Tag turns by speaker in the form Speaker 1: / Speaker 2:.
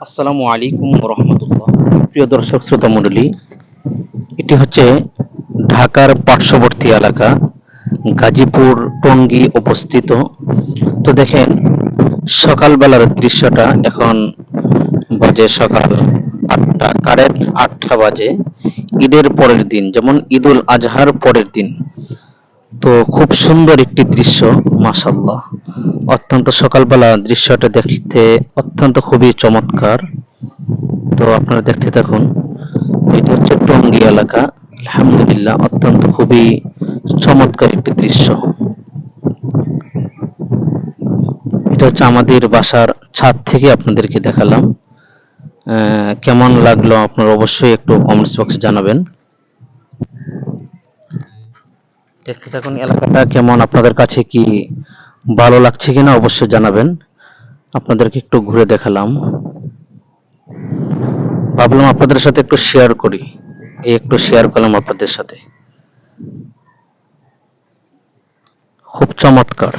Speaker 1: আসসালামু আলাইকুম রহমতুল্লাহ। প্রিয় দর্শক শ্রোতা মণ্ডলী, এটি হচ্ছে ঢাকার পার্শ্ববর্তী এলাকা গাজীপুর টঙ্গী অবস্থিত। তো দেখেন, সকালবেলার দৃশ্যটা এখন বাজে সকাল 8টা, কারেক্ট 8টা বাজে। ঈদের পরের দিন, যেমন ঈদুল আজহার পরের দিন। তো খুব সুন্দর একটি দৃশ্য, মাশাআল্লাহ। অত্যন্ত সকালবেলা দৃশ্যটা দেখতে অত্যন্ত খুবই চমৎকার। তো আপনারা দেখতে থাকুন। এটা হচ্ছে টঙ্গী এলাকা। আলহামদুলিল্লাহ, অত্যন্ত খুবই চমৎকার একটি দৃশ্য। এটা হচ্ছে আমাদের বাসার ছাদ থেকে আপনাদেরকে দেখালাম। কেমন লাগলো আপনারা অবশ্যই একটু কমেন্টস বক্সে জানাবেন। দেখতে থাকুন এলাকাটা কেমন, আপনাদের কাছে কি ভালো লাগছে কিনা অবশ্যই জানাবেন। আপনাদেরকে একটু ঘুরে দেখালাম, ভাবলাম আপনাদের সাথে একটু শেয়ার করি, এই একটু শেয়ার করলাম আপনাদের সাথে। খুব চমৎকার।